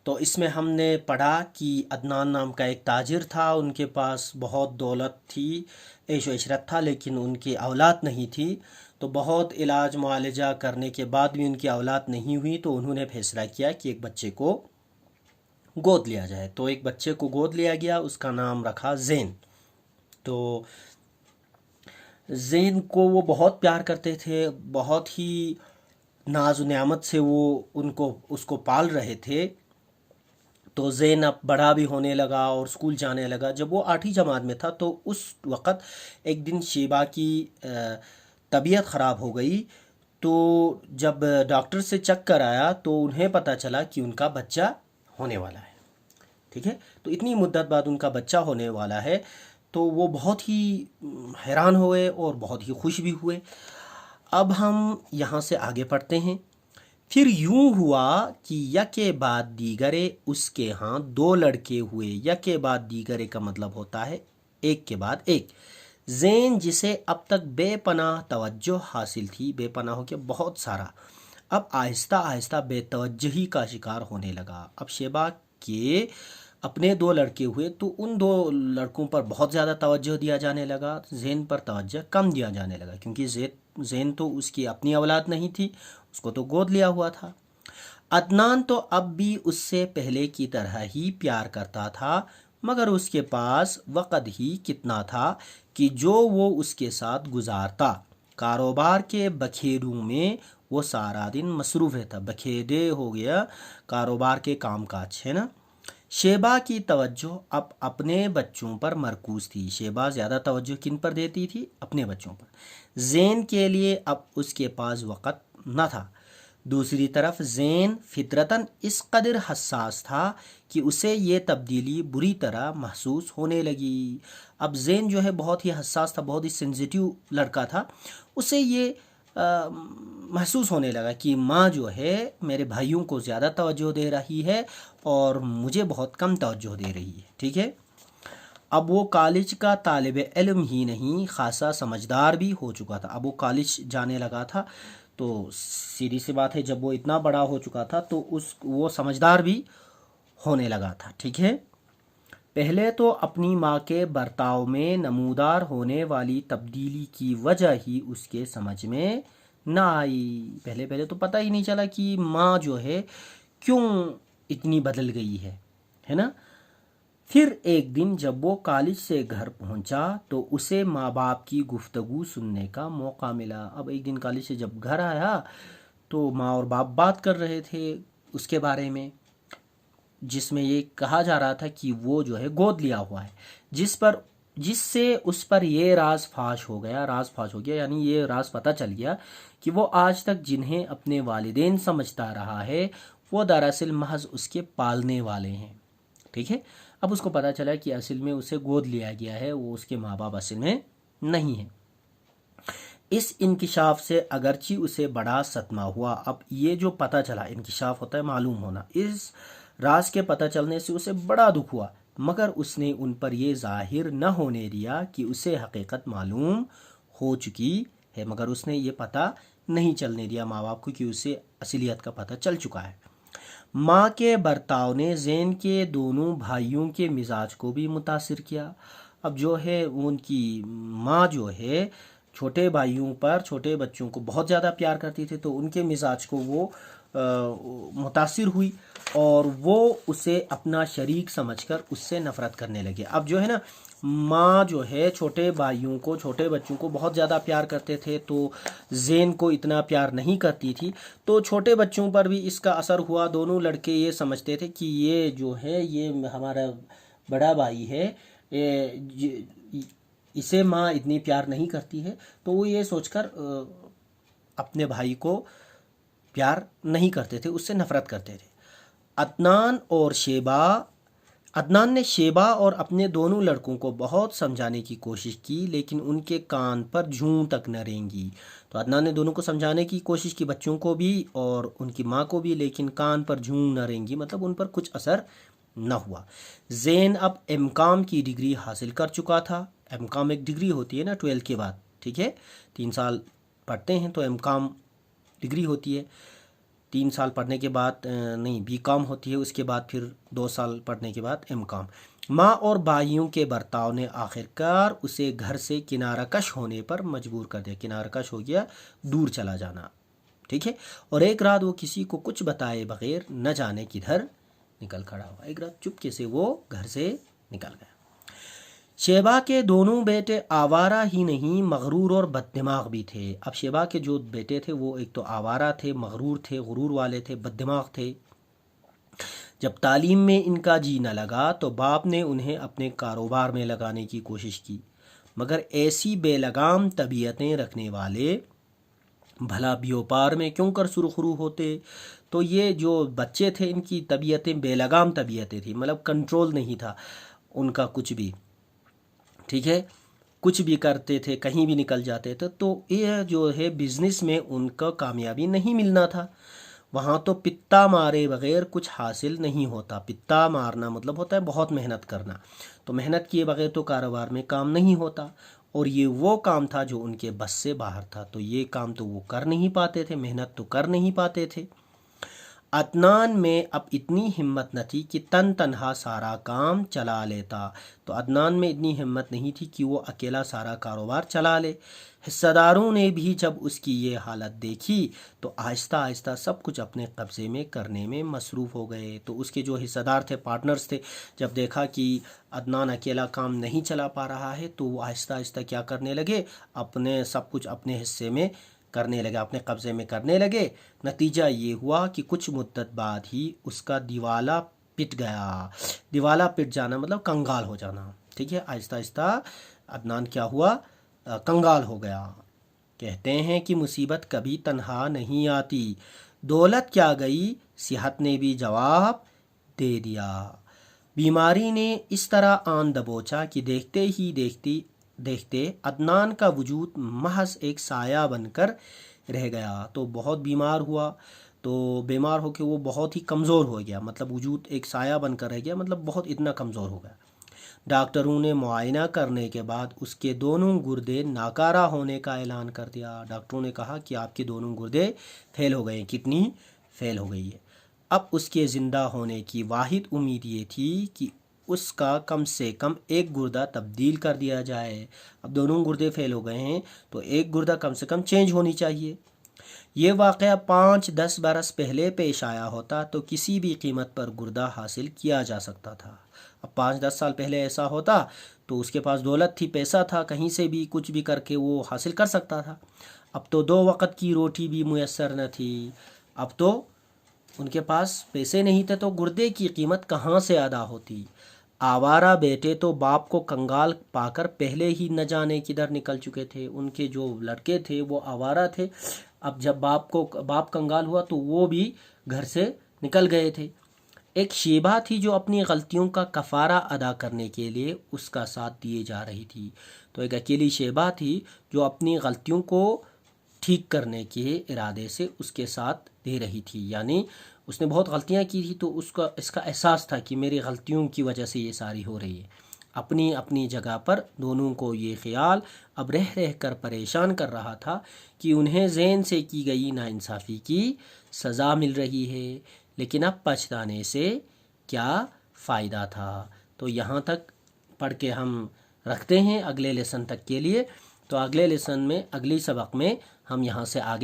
तो इसमें हमने पढ़ा कि अदनान नाम का एक ताजिर था, उनके पास बहुत दौलत थी, ऐश व इशरत था, लेकिन उनकी औलाद नहीं थी। तो बहुत इलाज मुआलजा करने के बाद भी उनकी औलाद नहीं हुई, तो उन्होंने फैसला किया कि एक बच्चे को गोद लिया जाए। तो एक बच्चे को गोद लिया गया, उसका नाम रखा ज़ैन। तो ज़ैन को वो बहुत प्यार करते थे, बहुत ही नाज नेमत से वो उनको उसको पाल रहे थे। तो ज़ैन अब बड़ा भी होने लगा और स्कूल जाने लगा। जब वो 8वीं जमात में था तो उस वक़्त एक दिन शेबा की तबीयत ख़राब हो गई। तो जब डॉक्टर से चेक कराया तो उन्हें पता चला कि उनका बच्चा होने वाला है। ठीक है, तो इतनी मुद्दत बाद उनका बच्चा होने वाला है। तो वो बहुत ही हैरान हुए और बहुत ही खुश भी हुए। अब हम यहाँ से आगे पढ़ते हैं। फिर यूं हुआ कि यके बाद दीगरे उसके यहाँ दो लड़के हुए। यके बाद दीगरे का मतलब होता है एक के बाद एक। जैन जिसे अब तक बेपनाह तवज्जो हासिल थी, बेपनाह हो के बहुत सारा, अब आहिस्ता आहिस्ता बेतवज्जही का शिकार होने लगा। अब शेबा के अपने दो लड़के हुए तो उन दो लड़कों पर बहुत ज़्यादा तवज्जो दिया जाने लगा, जैन पर तवज्जो कम दिया जाने लगा, क्योंकि जैन तो उसकी अपनी औलाद नहीं थी, उसको तो गोद लिया हुआ था। अदनान तो अब भी उससे पहले की तरह ही प्यार करता था, मगर उसके पास वक़्त ही कितना था कि जो वो उसके साथ गुजारता। कारोबार के बखेड़ू में वो सारा दिन मसरूफ़ रहता। बखेड़े हो गया कारोबार के कामकाज, है ना। शेबा की तवज्जो अब अपने बच्चों पर मरकूज थी। शेबा ज़्यादा तवज्जो किन पर देती थी? अपने बच्चों पर। जैन के लिए अब उसके पास वक़्त न था। दूसरी तरफ जैन फितरतन इस कदर हसास था कि उसे ये तब्दीली बुरी तरह महसूस होने लगी। अब जैन जो है बहुत ही हसास था, बहुत ही सेंसिटिव लड़का था। उसे ये महसूस होने लगा कि माँ जो है मेरे भाइयों को ज़्यादा तवज्जो दे रही है और मुझे बहुत कम तवज्जो दे रही है। ठीक है, अब वो कॉलेज का तालिब इल्म ही नहीं, खासा समझदार भी हो चुका था। अब वो कॉलेज जाने लगा था, तो सीधी सी बात है, जब वो इतना बड़ा हो चुका था तो वो समझदार भी होने लगा था। ठीक है, पहले तो अपनी माँ के बर्ताव में नमूदार होने वाली तब्दीली की वजह ही उसके समझ में ना आई। पहले पहले तो पता ही नहीं चला कि माँ जो है क्यों इतनी बदल गई है ना। फिर एक दिन जब वो कॉलेज से घर पहुंचा तो उसे माँ बाप की गुफ्तगू सुनने का मौका मिला। अब एक दिन कॉलेज से जब घर आया तो माँ और बाप बात कर रहे थे उसके बारे में, जिसमें ये कहा जा रहा था कि वो जो है गोद लिया हुआ है, जिससे उस पर ये राज फाश हो गया, यानी ये राज पता चल गया कि वो आज तक जिन्हें अपने वालिदैन समझता रहा है वो दरअसल महज उसके पालने वाले हैं। ठीक है, अब उसको पता चला कि असल में उसे गोद लिया गया है, वो उसके माँ बाप असल में नहीं है। इस इंकिशाफ से अगरची उसे बड़ा सदमा हुआ। अब ये जो पता चला, इंकिशाफ होता है मालूम होना, इस राज के पता चलने से उसे बड़ा दुख हुआ, मगर उसने उन पर यह जाहिर न होने दिया कि उसे हकीकत मालूम हो चुकी है। मगर उसने ये पता नहीं चलने दिया माँ बाप को कि उसे असलियत का पता चल चुका है। माँ के बर्ताव ने जैन के दोनों भाइयों के मिजाज को भी मुतासिर किया। अब जो है उनकी माँ जो है छोटे भाइयों पर, छोटे बच्चों को बहुत ज़्यादा प्यार करती थी, तो उनके मिजाज को वो मुतासिर हुई और वो उसे अपना शरीक समझकर उससे नफ़रत करने लगे। अब जो है ना, माँ जो है छोटे भाइयों को, छोटे बच्चों को बहुत ज़्यादा प्यार करते थे, तो जैन को इतना प्यार नहीं करती थी। तो छोटे बच्चों पर भी इसका असर हुआ। दोनों लड़के ये समझते थे कि ये जो है ये हमारा बड़ा भाई है, इसे माँ इतनी प्यार नहीं करती है। तो वो ये सोचकर अपने भाई को प्यार नहीं करते थे, उससे नफ़रत करते थे। अदनान और शेबा अदनान ने शेबा और अपने दोनों लड़कों को बहुत समझाने की कोशिश की, लेकिन उनके कान पर जूं तक न रेंगी। तो अदनान ने दोनों को समझाने की कोशिश की, बच्चों को भी और उनकी माँ को भी, लेकिन कान पर जूं न रेंगी, मतलब उन पर कुछ असर न हुआ। जैन अब एमकॉम की डिग्री हासिल कर चुका था। एमकॉम एक डिग्री होती है ना 12 के बाद, ठीक है, 3 साल पढ़ते हैं तो एमकॉम डिग्री होती है। 3 साल पढ़ने के बाद नहीं बीकॉम होती है, उसके बाद फिर 2 साल पढ़ने के बाद एमकॉम। माँ और भाइयों के बर्ताव ने आखिरकार उसे घर से किनाराकश होने पर मजबूर कर दिया। किनाराकश हो गया दूर चला जाना, ठीक है। और एक रात वो किसी को कुछ बताए बगैर न जाने किधर निकल खड़ा हुआ। एक रात चुपके से वो घर से निकल गया। शेबा के दोनों बेटे आवारा ही नहीं मगरूर और बददिमाग भी थे। अब शेबा के जो बेटे थे वो एक तो आवारा थे, मगरूर थे, गुरूर वाले थे, बददिमाग थे। जब तालीम में इनका जी न लगा तो बाप ने उन्हें अपने कारोबार में लगाने की कोशिश की, मगर ऐसी बेलगाम तबीयतें रखने वाले भला व्यापार में क्यों कर सुरखरू होते। तो ये जो बच्चे थे इनकी तबीयतें बेलगाम तबीयतें थी, मतलब कंट्रोल नहीं था उनका कुछ भी, ठीक है। कुछ भी करते थे, कहीं भी निकल जाते थे। तो ये जो है बिज़नेस में उनका कामयाबी नहीं मिलना था। वहाँ तो पित्ता मारे बगैर कुछ हासिल नहीं होता। पित्ता मारना मतलब होता है बहुत मेहनत करना, तो मेहनत किए बगैर तो कारोबार में काम नहीं होता। और ये वो काम था जो उनके बस से बाहर था, तो ये काम तो वो कर नहीं पाते थे, मेहनत तो कर नहीं पाते थे। अदनान में अब इतनी हिम्मत न थी कि तनहा सारा काम चला लेता। तो अदनान में इतनी हिम्मत नहीं थी कि वो अकेला सारा कारोबार चला ले। हिस्सेदारों ने भी जब उसकी ये हालत देखी तो आहिस्ता आहिस्ता सब कुछ अपने कब्ज़े में करने में मसरूफ़ हो गए। तो उसके जो हिस्सेदार थे, पार्टनर्स थे, जब देखा कि अदनान अकेला काम नहीं चला पा रहा है तो वो आहिस्ता आहिस्ता क्या करने लगे, अपने सब कुछ अपने हिस्से में करने लगे, अपने कब्ज़े में करने लगे। नतीजा ये हुआ कि कुछ मुद्दत बाद ही उसका दिवाला पिट गया। दिवाला पिट जाना मतलब कंगाल हो जाना, ठीक है। आहिस्ता आहिस्ता अदनान क्या हुआ, कंगाल हो गया। कहते हैं कि मुसीबत कभी तन्हा नहीं आती, दौलत क्या गई, सेहत ने भी जवाब दे दिया। बीमारी ने इस तरह आन दबोचा कि देखते ही देखते अदनान का वजूद महज एक साया बनकर रह गया। तो बहुत बीमार हुआ, तो बीमार होकर वो बहुत ही कमज़ोर हो गया, मतलब वजूद एक साया बनकर रह गया, मतलब बहुत इतना कमज़ोर हो गया। डॉक्टरों ने मुआयना करने के बाद उसके दोनों गुर्दे नाकारा होने का ऐलान कर दिया। डॉक्टरों ने कहा कि आपके दोनों गुर्दे फेल हो गए। किडनी फेल हो गई है। अब उसके ज़िंदा होने की वाहिद उम्मीद ये थी कि उसका कम से कम एक गुर्दा तब्दील कर दिया जाए। अब दोनों गुर्दे फेल हो गए हैं तो एक गुर्दा कम से कम चेंज होनी चाहिए। ये वाक़या 5-10 बरस पहले पेश आया होता तो किसी भी कीमत पर गुर्दा हासिल किया जा सकता था। अब 5-10 साल पहले ऐसा होता तो उसके पास दौलत थी, पैसा था, कहीं से भी कुछ भी करके वो हासिल कर सकता था। अब तो 2 वक़्त की रोटी भी मुयस्सर न थी। अब तो उनके पास पैसे नहीं थे तो गुर्दे की कीमत कहाँ से अदा होती। आवारा बेटे तो बाप को कंगाल पाकर पहले ही न जाने किधर निकल चुके थे। उनके जो लड़के थे वो आवारा थे। अब जब बाप कंगाल हुआ तो वो भी घर से निकल गए थे। एक शेबा थी जो अपनी गलतियों का कफ़ारा अदा करने के लिए उसका साथ दिए जा रही थी। तो एक अकेली शेबा थी जो अपनी गलतियों को ठीक करने के इरादे से उसके साथ दे रही थी, यानी उसने बहुत गलतियां की थी तो उसका इसका एहसास था कि मेरी गलतियों की वजह से ये सारी हो रही है। अपनी अपनी जगह पर दोनों को ये ख्याल अब रह रह कर परेशान कर रहा था कि उन्हें ज़ैन से की गई नाइंसाफ़ी की सज़ा मिल रही है, लेकिन अब पछताने से क्या फ़ायदा था। तो यहाँ तक पढ़ के हम रखते हैं अगले लेसन तक के लिए। तो अगले लेसन में, अगली सबक में हम यहाँ से आगे